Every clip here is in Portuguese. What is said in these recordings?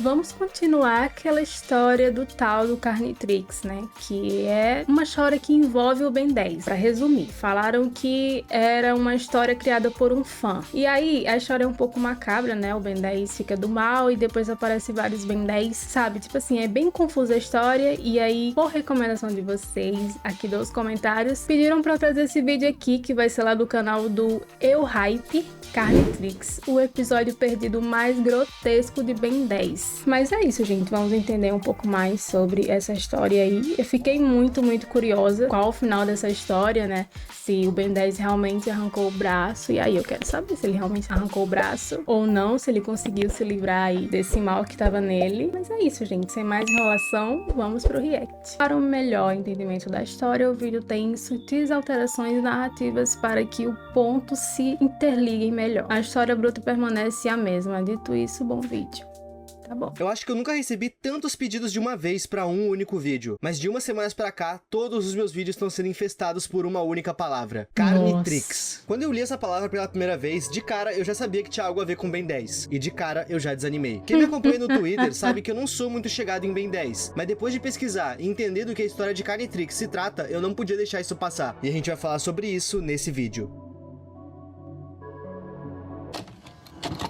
Vamos continuar aquela história do tal do Carnitrix, né? Que é uma história que envolve o Ben 10. Pra resumir, falaram que era uma história criada por um fã. E aí, a história é um pouco macabra, né? O Ben 10 fica do mal e depois aparece vários Ben 10, sabe? Tipo assim, é bem confusa a história. E aí, por recomendação de vocês, aqui dos comentários, pediram pra eu trazer esse vídeo aqui, que vai ser lá do canal do Eu Hype, Carnitrix, o episódio perdido mais grotesco de Ben 10. Mas é isso, gente. Vamos entender um pouco mais sobre essa história aí. Eu fiquei muito curiosa qual o final dessa história, né? Se o Ben 10 realmente arrancou o braço. E aí eu quero saber se ele realmente arrancou o braço ou não, se ele conseguiu se livrar aí desse mal que tava nele. Mas é isso, gente. Sem mais enrolação, vamos pro react. Para um melhor entendimento da história, o vídeo tem sutis alterações narrativas para que o ponto se interligue melhor. A história bruta permanece a mesma. Dito isso, bom vídeo. Tá bom. Eu acho que eu nunca recebi tantos pedidos de uma vez pra um único vídeo, mas de umas semanas pra cá, todos os meus vídeos estão sendo infestados por uma única palavra: Carnitrix. Quando eu li essa palavra pela primeira vez, de cara eu já sabia que tinha algo a ver com Ben 10, e de cara eu já desanimei. Quem me acompanha no Twitter sabe que eu não sou muito chegado em Ben 10, mas depois de pesquisar e entender do que a história de Carnitrix se trata, eu não podia deixar isso passar, e a gente vai falar sobre isso nesse vídeo.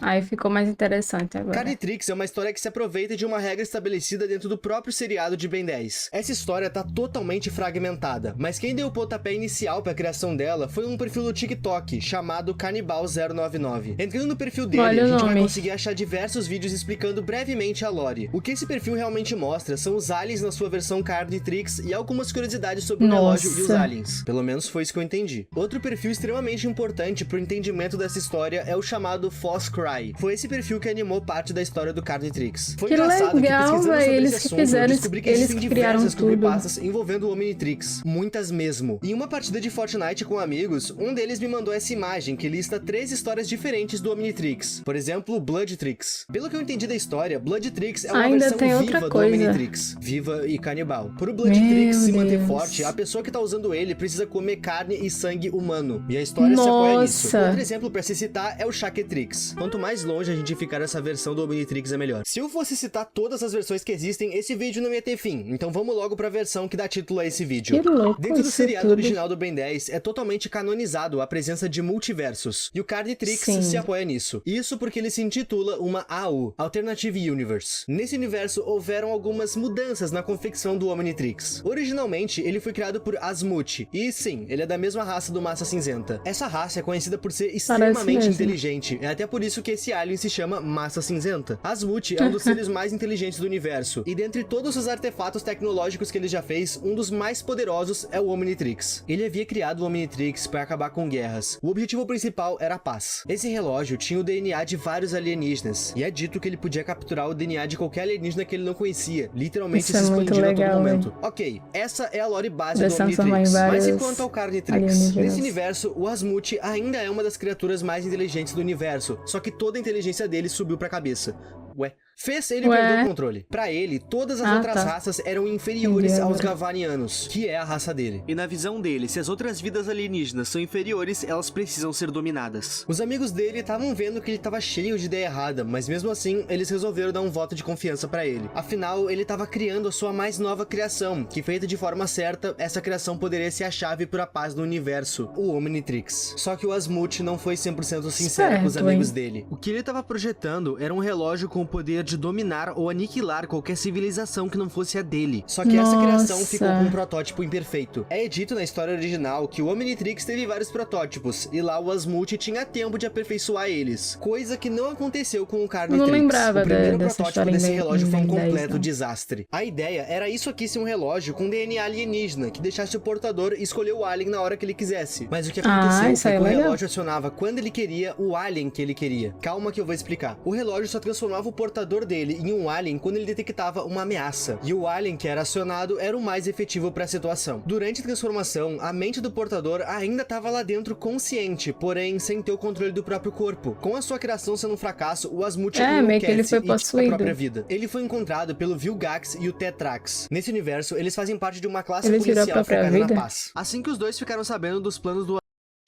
Aí ficou mais interessante agora. Carnitrix é uma história que se aproveita de uma regra estabelecida dentro do próprio seriado de Ben 10. Essa história tá totalmente fragmentada, mas quem deu o pontapé inicial pra criação dela foi um perfil do TikTok chamado Canibal099. Entrando no perfil dele, a gente vai conseguir achar diversos vídeos explicando brevemente a lore. O que esse perfil realmente mostra são os aliens na sua versão Carnitrix e algumas curiosidades sobre o relógio e os aliens. Pelo menos foi isso que eu entendi. Outro perfil extremamente importante pro entendimento dessa história é o chamado Foss Cry. Foi esse perfil que animou parte da história do Carnitrix. Foi engraçado que pesquisando sobre esse assunto, eu descobri que existem diversas creepypastas envolvendo o Omnitrix. Muitas mesmo. Em uma partida de Fortnite com amigos, um deles me mandou essa imagem que lista 3 histórias diferentes do Omnitrix. Por exemplo, Bloodtrix. Pelo que eu entendi da história, Bloodtrix é uma versão viva do Omnitrix. Viva e canibal. Para o Bloodtrix se manter forte, a pessoa que tá usando ele precisa comer carne e sangue humano. E a história se apoia nisso. Outro exemplo pra se citar é o Shaketrix. Quanto mais longe a gente ficar dessa versão do Omnitrix é melhor. Se eu fosse citar todas as versões que existem, esse vídeo não ia ter fim. Então vamos logo pra versão que dá título a esse vídeo. Dentro do seriado original do Ben 10, é totalmente canonizado a presença de multiversos. E o Carnitrix se apoia nisso. Isso porque ele se intitula uma AU, Alternative Universe. Nesse universo, houveram algumas mudanças na confecção do Omnitrix. Originalmente, ele foi criado por Asmuth. E sim, ele é da mesma raça do Massa Cinzenta. Essa raça é conhecida por ser extremamente inteligente. É até por isso que esse alien se chama Massa Cinzenta. Asmuth é um dos seres mais inteligentes do universo, e dentre todos os artefatos tecnológicos que ele já fez, um dos mais poderosos é o Omnitrix. Ele havia criado o Omnitrix para acabar com guerras. O objetivo principal era a paz. Esse relógio tinha o DNA de vários alienígenas, e é dito que ele podia capturar o DNA de qualquer alienígena que ele não conhecia, literalmente se expandindo a todo momento. Ok, essa é a lore base do Omnitrix. Mas e quanto ao Carnitrix? Nesse universo, o Asmuth ainda é uma das criaturas mais inteligentes do universo, só que toda a inteligência dele subiu pra cabeça. Ué. Fez ele perder o controle. Pra ele, todas as outras raças eram inferiores aos Gavanianos, que é a raça dele. E na visão dele, se as outras vidas alienígenas são inferiores, elas precisam ser dominadas. Os amigos dele estavam vendo que ele tava cheio de ideia errada, mas mesmo assim, eles resolveram dar um voto de confiança pra ele. Afinal, ele tava criando a sua mais nova criação, que feita de forma certa, essa criação poderia ser a chave para a paz do universo, o Omnitrix. Só que o Asmuth não foi 100% sincero com os amigos dele. O que ele tava projetando era um relógio com o poder de dominar ou aniquilar qualquer civilização que não fosse a dele. Só que essa criação ficou com um protótipo imperfeito. É dito na história original que o Omnitrix teve vários protótipos, e lá o Asmuth tinha tempo de aperfeiçoar eles, coisa que não aconteceu com o Carnitrix. Eu não lembrava o primeiro protótipo desse bem, relógio foi um completo desastre. A ideia era isso aqui ser um relógio com DNA alienígena, que deixasse o portador escolher o alien na hora que ele quisesse. Mas o que aconteceu foi que o relógio acionava quando ele queria o alien que ele queria. Calma que eu vou explicar. O relógio só transformava o portador dele em um alien quando ele detectava uma ameaça, e o alien que era acionado era o mais efetivo para a situação. Durante a transformação, a mente do portador ainda estava lá dentro consciente, porém sem ter o controle do próprio corpo. Com a sua criação sendo um fracasso, o Asmuth enlouquece e tira a própria vida. Ele foi encontrado pelo Vilgax e o Tetrax. Nesse universo, eles fazem parte de uma classe policial focada na paz. Assim que os dois ficaram sabendo dos planos do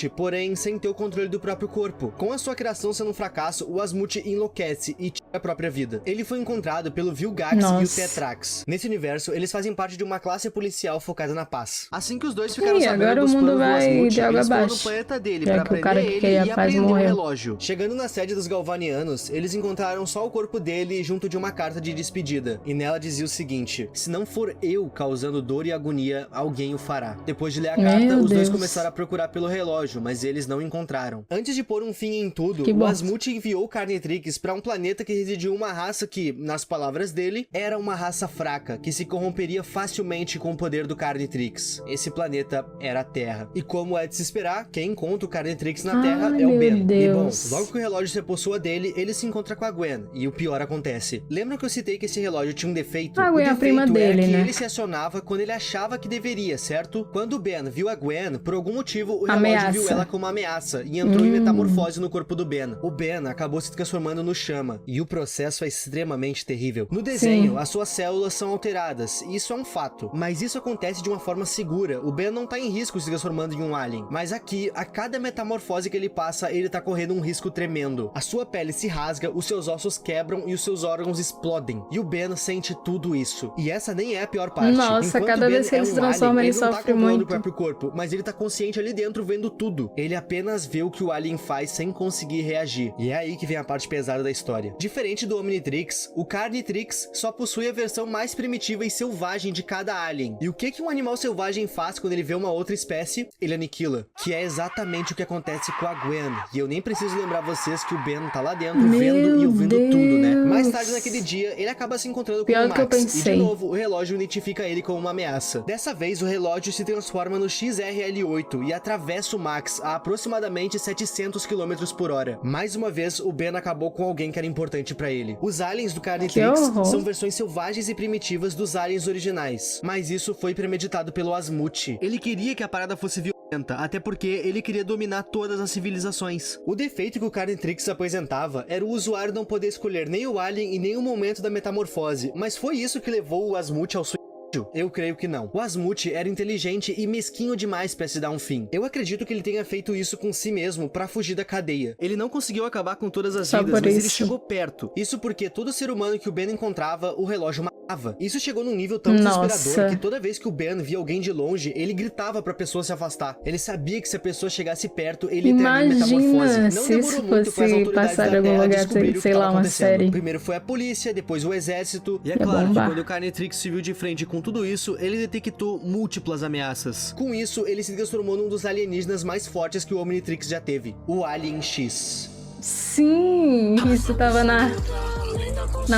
porém sem ter o controle do próprio corpo. Com a sua criação sendo um fracasso, o Asmute enlouquece e tira a própria vida. Ele foi encontrado pelo Vilgax e o Tetrax. Nesse universo, eles fazem parte de uma classe policial focada na paz. Assim que os dois ficaram sabendo dos planos do Asmute, eles foram no planeta dele pra prender ele e apreender o relógio. Chegando na sede dos Galvanianos, eles encontraram só o corpo dele junto de uma carta de despedida. E nela dizia o seguinte: se não for eu causando dor e agonia, alguém o fará. Depois de ler a carta, os dois começaram a procurar pelo relógio, mas eles não encontraram. Antes de pôr um fim em tudo, o Asmute enviou o Carnitrix para um planeta que residia uma raça que, nas palavras dele, era uma raça fraca, que se corromperia facilmente com o poder do Carnitrix. Esse planeta era a Terra. E como é de se esperar, quem encontra o Carnitrix na Terra é o Ben. E bom, logo que o relógio se apossua dele, ele se encontra com a Gwen, e o pior acontece. Lembram que eu citei que esse relógio tinha um defeito? A Gwen é a prima dele, que né? ele se acionava quando ele achava que deveria, certo? Quando o Ben viu a Gwen, por algum motivo, o relógio viu ela como uma ameaça e entrou em metamorfose no corpo do Ben. O Ben acabou se transformando no Chama, e o processo é extremamente terrível. No desenho, as suas células são alteradas, e isso é um fato. Mas isso acontece de uma forma segura. O Ben não tá em risco se transformando em um alien. Mas aqui, a cada metamorfose que ele passa, ele tá correndo um risco tremendo. A sua pele se rasga, os seus ossos quebram e os seus órgãos explodem. E o Ben sente tudo isso. E essa nem é a pior parte. Nossa, enquanto cada vez que ele se transforma, ele não tá sofre controlando muito. o próprio corpo, mas ele tá consciente ali dentro vendo tudo. Ele apenas vê o que o alien faz sem conseguir reagir. E é aí que vem a parte pesada da história. Diferente do Omnitrix, o Carnitrix só possui a versão mais primitiva e selvagem de cada alien. E o que um animal selvagem faz quando ele vê uma outra espécie? Ele aniquila. Que é exatamente o que acontece com a Gwen. E eu nem preciso lembrar vocês que o Ben tá lá dentro vendo e ouvindo tudo, né? Mais tarde naquele dia, ele acaba se encontrando com o Max. E de novo, o relógio identifica ele como uma ameaça. Dessa vez, o relógio se transforma no XRL8 e atravessa o Max a aproximadamente 700 km por hora. Mais uma vez, o Ben acabou com alguém que era importante pra ele. Os aliens do Carnitrix são versões selvagens e primitivas dos aliens originais. Mas isso foi premeditado pelo Asmute. Ele queria que a parada fosse violenta, até porque ele queria dominar todas as civilizações. O defeito que o Carnitrix apresentava era o usuário não poder escolher nem o alien e nem o momento da metamorfose, mas foi isso que levou o Asmute ao suicídio? Eu creio que não. O Asmute era inteligente e mesquinho demais pra se dar um fim. Eu acredito que ele tenha feito isso com si mesmo pra fugir da cadeia. Ele não conseguiu acabar com todas as vidas, mas ele chegou perto. Isso porque todo ser humano que o Ben encontrava, o relógio matava. Isso chegou num nível tão desesperador que toda vez que o Ben via alguém de longe, ele gritava pra pessoa se afastar. Ele sabia que se a pessoa chegasse perto, ele teria metamorfose. Não demorou muito para as autoridades da Terra descobrirem o que estava acontecendo. Primeiro foi a polícia, depois o exército. E é claro que quando o Carnitrix se viu de frente com tudo isso, ele detectou múltiplas ameaças. Com isso, ele se transformou num dos alienígenas mais fortes que o Omnitrix já teve, o Alien X. Sim, isso tava na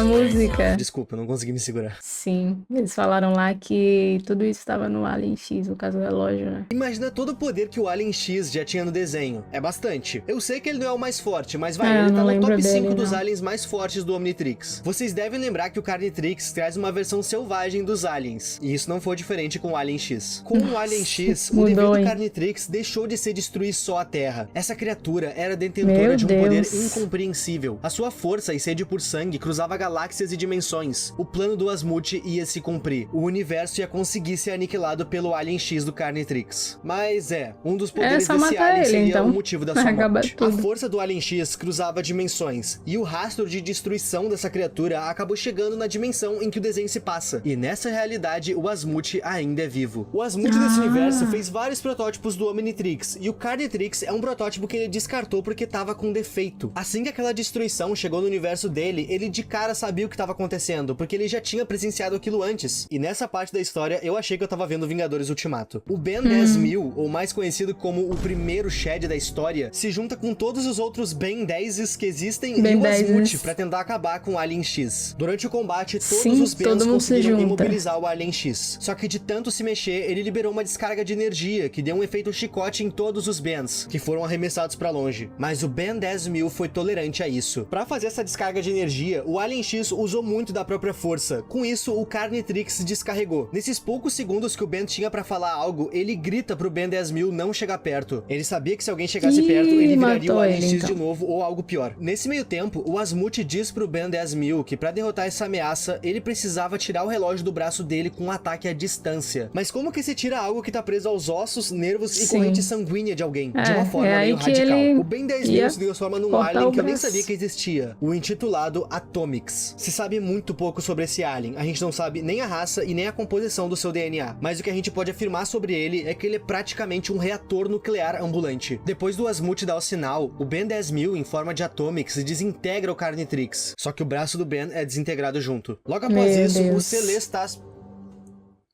música. Desculpa, não consegui me segurar. Sim, eles falaram lá que tudo isso estava no Alien X, no caso do relógio, né? Imagina todo o poder que o Alien X já tinha no desenho. É bastante. Eu sei que ele não é o mais forte, mas ele tá no top 5 dos aliens mais fortes do Omnitrix. Vocês devem lembrar que o Carnitrix traz uma versão selvagem dos aliens. E isso não foi diferente com o Alien X. Com o Alien X, o dever do Carnitrix deixou de ser destruir só a Terra. Essa criatura era detentora de um poder incompreensível. A sua força e sede por sangue cruzava galáxias e dimensões. O plano do Asmute ia se cumprir. O universo ia conseguir ser aniquilado pelo Alien X do Carnitrix. Mas um dos poderes desse alien seria o motivo da sua morte. A força do Alien X cruzava dimensões, e o rastro de destruição dessa criatura acabou chegando na dimensão em que o desenho se passa. E nessa realidade, o Asmute ainda é vivo. O Asmute desse universo fez vários protótipos do Omnitrix, e o Carnitrix é um protótipo que ele descartou porque tava com defeito. Assim que aquela destruição chegou no universo dele, ele de cara sabia o que estava acontecendo, porque ele já tinha presenciado aquilo antes. E nessa parte da história, eu achei que eu tava vendo Vingadores Ultimato. O Ben 10.000, ou mais conhecido como o primeiro Shed da história, se junta com todos os outros Ben 10s que existem em o Asmute pra tentar acabar com o Alien X. Durante o combate, todos os Bens conseguiram imobilizar o Alien X. Só que de tanto se mexer, ele liberou uma descarga de energia, que deu um efeito chicote em todos os Bens, que foram arremessados pra longe. Mas o Ben 10.000 foi tolerante a isso. Pra fazer essa descarga de energia, o Alien Alien X usou muito da própria força. Com isso, o Carnitrix descarregou. Nesses poucos segundos que o Ben tinha pra falar algo, ele grita pro Ben 10.000 não chegar perto. Ele sabia que se alguém chegasse perto, ele viraria o Alien X de novo ou algo pior. Nesse meio tempo, o Asmute diz pro Ben 10.000 que pra derrotar essa ameaça, ele precisava tirar o relógio do braço dele com um ataque à distância. Mas como que se tira algo que tá preso aos ossos, nervos e corrente sanguínea de alguém? De uma forma meio radical. O Ben 10.000 se transforma num alien que eu nem sabia que existia. O intitulado Atomics. Se sabe muito pouco sobre esse alien. A gente não sabe nem a raça e nem a composição do seu DNA. Mas o que a gente pode afirmar sobre ele é que ele é praticamente um reator nuclear ambulante. Depois do Asmute dar o sinal, o Ben 10.000, em forma de Atomics, desintegra o Carnitrix. Só que o braço do Ben é desintegrado junto. Logo após isso, o Celestas...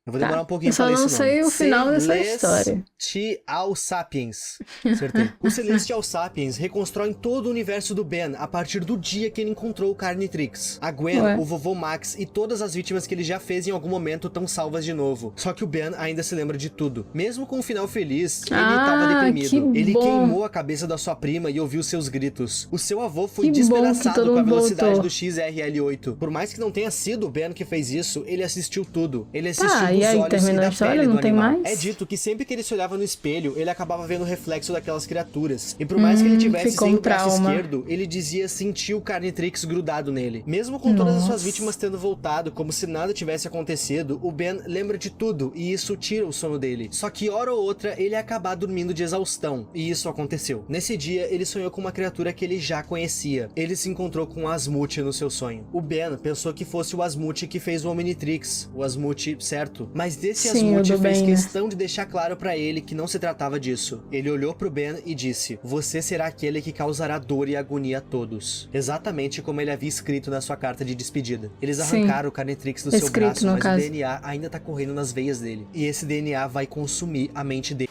Eu vou demorar um pouquinho pra ler esse nome. Eu só não sei o final dessa história. Celestial Sapiens. Acertei. Os Celestial Sapiens reconstroem todo o universo do Ben a partir do dia que ele encontrou o Carnitrix. A Gwen, o vovô Max e todas as vítimas que ele já fez em algum momento estão salvas de novo. Só que o Ben ainda se lembra de tudo. Mesmo com um final feliz, ele estava deprimido. Ele queimou a cabeça da sua prima e ouviu seus gritos. O seu avô foi despedaçado com a velocidade do XRL-8. Por mais que não tenha sido o Ben que fez isso, ele assistiu tudo. Ele assistiu e aí terminou a história, não tem mais? É dito que sempre que ele se olhava no espelho, ele acabava vendo o reflexo daquelas criaturas. E por mais que ele tivesse sem o braço esquerdo, ele dizia sentir o Carnitrix grudado nele. Mesmo com todas as suas vítimas tendo voltado, como se nada tivesse acontecido, o Ben lembra de tudo e isso tira o sono dele. Só que hora ou outra, ele ia acabar dormindo de exaustão. E isso aconteceu. Nesse dia, ele sonhou com uma criatura que ele já conhecia. Ele se encontrou com o Asmute no seu sonho. O Ben pensou que fosse o Asmute que fez o Omnitrix, o Asmute certo. Mas desse Asmute fez questão de deixar claro pra ele que não se tratava disso. Ele olhou pro Ben e disse: "Você será aquele que causará dor e agonia a todos." Exatamente como ele havia escrito na sua carta de despedida. Eles arrancaram o Carnitrix do seu braço, mas o DNA ainda tá correndo nas veias dele. E esse DNA vai consumir a mente dele.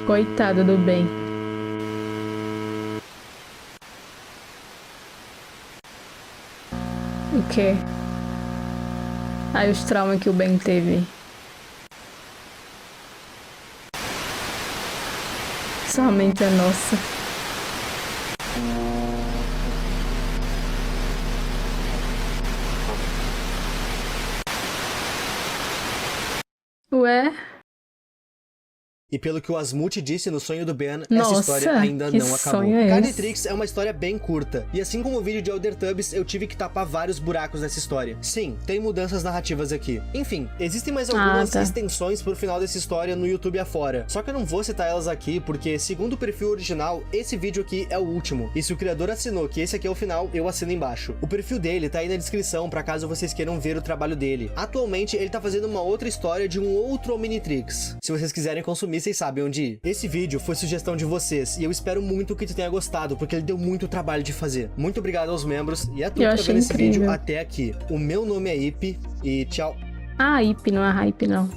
Coitado do Ben. O quê? Aí os traumas que o Ben teve. Somente a nossa. Ué? E pelo que o Asmute disse no sonho do Ben, essa história ainda não acabou. Carnitrix é uma história bem curta. E assim como o vídeo de Elder Tubs, eu tive que tapar vários buracos nessa história. Sim, tem mudanças narrativas aqui. Enfim, existem mais algumas extensões pro final dessa história no YouTube afora. Só que eu não vou citar elas aqui, porque segundo o perfil original, esse vídeo aqui é o último. E se o criador assinou que esse aqui é o final, eu assino embaixo. O perfil dele tá aí na descrição, pra caso vocês queiram ver o trabalho dele. Atualmente, ele tá fazendo uma outra história de um outro Omnitrix. Se vocês quiserem consumir, vocês sabem onde ir. Esse vídeo foi sugestão de vocês e eu espero muito que tu tenha gostado, porque ele deu muito trabalho de fazer. Muito obrigado aos membros e a tu que tá vendo esse vídeo até aqui. O meu nome é Ip e tchau. Ip, não é hype não.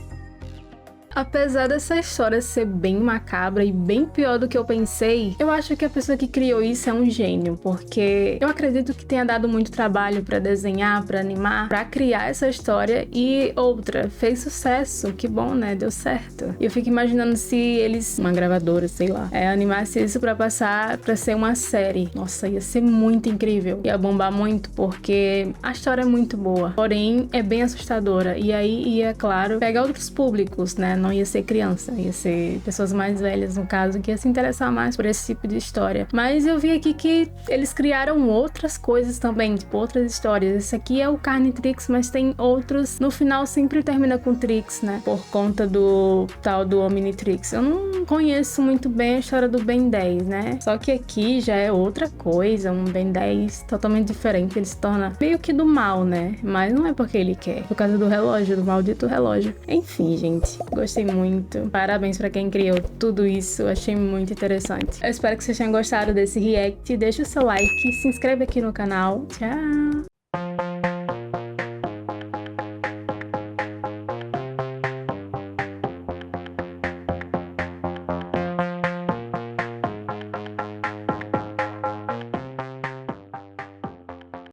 Apesar dessa história ser bem macabra e bem pior do que eu pensei, eu acho que a pessoa que criou isso é um gênio, porque eu acredito que tenha dado muito trabalho pra desenhar, pra animar, pra criar essa história e outra, fez sucesso, que bom, né? Deu certo. E eu fico imaginando se eles, uma gravadora, sei lá, animasse isso pra passar, pra ser uma série. Nossa, ia ser muito incrível. Ia bombar muito, porque a história é muito boa, porém é bem assustadora. E aí ia, claro, pegar outros públicos, né? Não ia ser criança, ia ser pessoas mais velhas, no caso, que ia se interessar mais por esse tipo de história. Mas eu vi aqui que eles criaram outras coisas também, tipo, outras histórias. Esse aqui é o Carnitrix, mas tem outros. No final sempre termina com Trix, né? Por conta do tal do Omnitrix. Eu não conheço muito bem a história do Ben 10, né? Só que aqui já é outra coisa, um Ben 10 totalmente diferente. Ele se torna meio que do mal, né? Mas não é porque ele quer, por causa do relógio, do maldito relógio. Enfim, gente, gostei muito. Parabéns pra quem criou tudo isso. Achei muito interessante. Eu espero que vocês tenham gostado desse react. Deixa o seu like, se inscreve aqui no canal. Tchau!